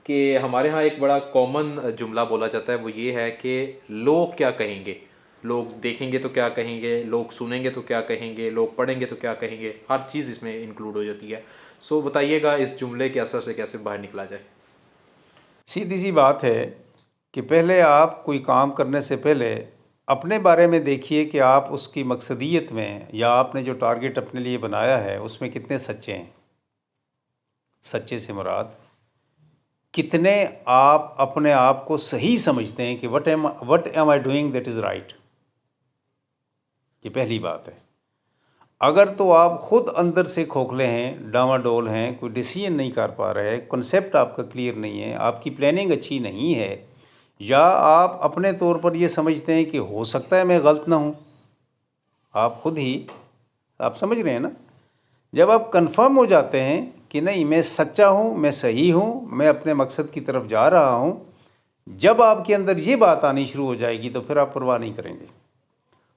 کہ ہمارے ہاں ایک بڑا کامن جملہ بولا جاتا ہے، وہ یہ ہے کہ لوگ کیا کہیں گے، لوگ دیکھیں گے تو کیا کہیں گے، لوگ سنیں گے تو کیا کہیں گے، لوگ پڑھیں گے تو کیا کہیں گے، ہر چیز اس میں انکلوڈ ہو جاتی ہے. سو بتائیے گا اس جملے کے اثر سے کیسے باہر نکلا جائے؟ سیدھی سی بات ہے کہ پہلے آپ کوئی کام کرنے سے پہلے اپنے بارے میں دیکھیے کہ آپ اس کی مقصدیت میں یا آپ نے جو ٹارگٹ اپنے لیے بنایا ہے اس میں کتنے سچے ہیں. سچے سے مراد کتنے آپ اپنے آپ کو صحیح سمجھتے ہیں کہ what am I doing that is right. یہ پہلی بات ہے. اگر تو آپ خود اندر سے کھوکھلے ہیں، ڈاواڈول ہیں، کوئی ڈیسیژن نہیں کر پا رہے، کنسیپٹ آپ کا کلیئر نہیں ہے، آپ کی پلاننگ اچھی نہیں ہے، یا آپ اپنے طور پر یہ سمجھتے ہیں کہ ہو سکتا ہے میں غلط نہ ہوں، آپ خود ہی آپ سمجھ رہے ہیں نا. جب آپ کنفرم ہو جاتے ہیں کہ نہیں میں سچا ہوں، میں صحیح ہوں، میں اپنے مقصد کی طرف جا رہا ہوں، جب آپ کے اندر یہ بات آنی شروع ہو جائے گی تو پھر آپ پرواہ نہیں کریں گے.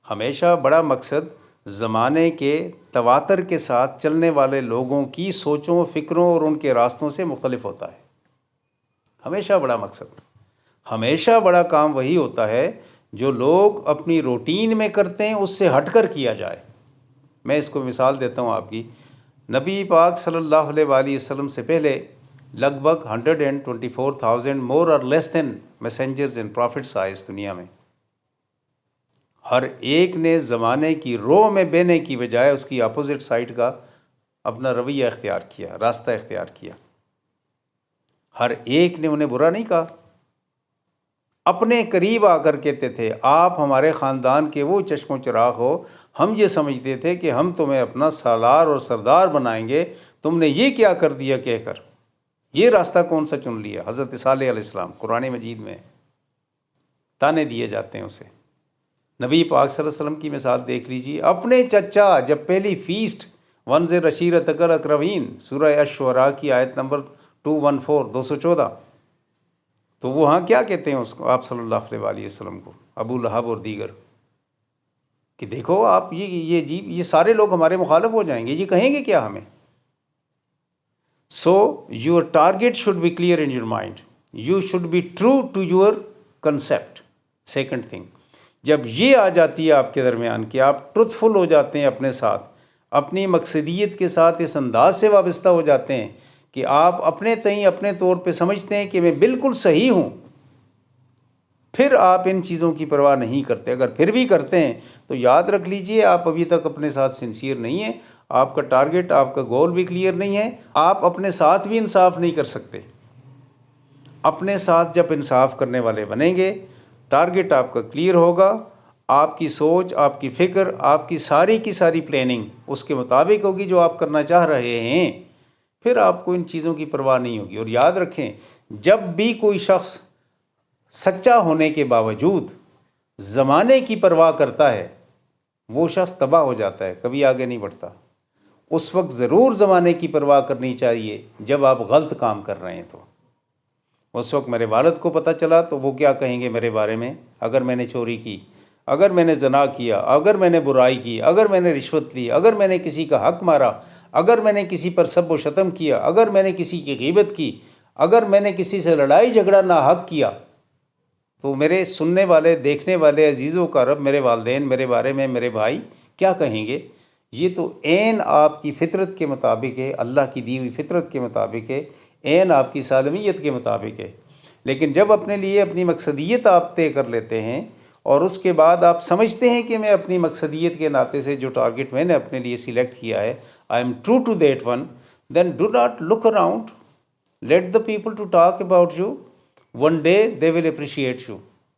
ہمیشہ بڑا مقصد زمانے کے تواتر کے ساتھ چلنے والے لوگوں کی سوچوں، فکروں اور ان کے راستوں سے مختلف ہوتا ہے. ہمیشہ بڑا مقصد، ہمیشہ بڑا کام وہی ہوتا ہے جو لوگ اپنی روٹین میں کرتے ہیں اس سے ہٹ کر کیا جائے. میں اس کو مثال دیتا ہوں آپ کی. نبی پاک صلی اللہ علیہ وآلہ وسلم سے پہلے لگ بھگ 124,000 مور اور لیس دین میسنجرز اینڈ پرافٹس آئے اس دنیا میں. ہر ایک نے زمانے کی رو میں بہنے کی بجائے اس کی اپوزٹ سائڈ کا اپنا رویہ اختیار کیا، راستہ اختیار کیا. ہر ایک نے انہیں برا نہیں کہا. اپنے قریب آ کر کہتے تھے آپ ہمارے خاندان کے وہ چشم و چراغ ہو، ہم یہ سمجھتے تھے کہ ہم تمہیں اپنا سالار اور سردار بنائیں گے، تم نے یہ کیا کر دیا کہہ کر. یہ راستہ کون سا چن لیا؟ حضرت صالح علیہ السلام قرآن مجید میں تانے دیے جاتے ہیں اسے. نبی پاک صلی اللہ علیہ وسلم کی مثال دیکھ لیجیے. اپنے چچا جب پہلی فیسٹ وانذر عشیرتک الاقربین سورہ الشعراء کی آیت نمبر 214 تو وہاں کیا کہتے ہیں اس کو آپ صلی اللہ علیہ وآلہ وسلم کو، ابو لہب اور دیگر، کہ دیکھو آپ یہ سارے لوگ ہمارے مخالف ہو جائیں گے، یہ کہیں گے کیا ہمیں. So your target should be clear in your mind, you should be true to your concept. Second thing, جب یہ آ جاتی ہے آپ کے درمیان کہ آپ ٹروتھفل ہو جاتے ہیں اپنے ساتھ، اپنی مقصدیت کے ساتھ اس انداز سے وابستہ ہو جاتے ہیں کہ آپ اپنے تئیں اپنے طور پہ سمجھتے ہیں کہ میں بالکل صحیح ہوں، پھر آپ ان چیزوں کی پرواہ نہیں کرتے. اگر پھر بھی کرتے ہیں تو یاد رکھ لیجئے آپ ابھی تک اپنے ساتھ سنسیئر نہیں ہیں، آپ کا ٹارگٹ، آپ کا گول بھی کلیئر نہیں ہے، آپ اپنے ساتھ بھی انصاف نہیں کر سکتے. اپنے ساتھ جب انصاف کرنے والے بنیں گے، ٹارگٹ آپ کا کلیئر ہوگا، آپ کی سوچ، آپ کی فکر، آپ کی ساری پلاننگ اس کے مطابق ہوگی جو آپ کرنا چاہ رہے ہیں، پھر آپ کو ان چیزوں کی پرواہ نہیں ہوگی. اور یاد رکھیں جب بھی کوئی شخص سچا ہونے کے باوجود زمانے کی پرواہ کرتا ہے وہ شخص تباہ ہو جاتا ہے، کبھی آگے نہیں بڑھتا. اس وقت ضرور زمانے کی پرواہ کرنی چاہیے جب آپ غلط کام کر رہے ہیں. تو اس وقت میرے والد کو پتہ چلا تو وہ کیا کہیں گے میرے بارے میں، اگر میں نے چوری کی، اگر میں نے زنا کیا، اگر میں نے برائی کی، اگر میں نے رشوت لی، اگر میں نے کسی کا حق مارا، اگر میں نے کسی پر سب و شتم کیا، اگر میں نے کسی کی غیبت کی، اگر میں نے کسی سے لڑائی جھگڑا ناحق کیا، تو میرے سننے والے، دیکھنے والے عزیزوں کا رب، میرے والدین میرے بارے میں، میرے بھائی کیا کہیں گے. یہ تو عین آپ کی فطرت کے مطابق ہے، اللہ کی دی ہوئی فطرت کے مطابق ہے، عین آپ کی سالمیت کے مطابق ہے. لیکن جب اپنے لیے اپنی مقصدیت آپ طے کر لیتے ہیں اور اس کے بعد آپ سمجھتے ہیں کہ میں اپنی مقصدیت کے ناطے سے جو ٹارگٹ میں نے اپنے لیے سلیکٹ کیا ہے I am true to that one, then do not look around, let the people to talk about you. One day they will appreciate you.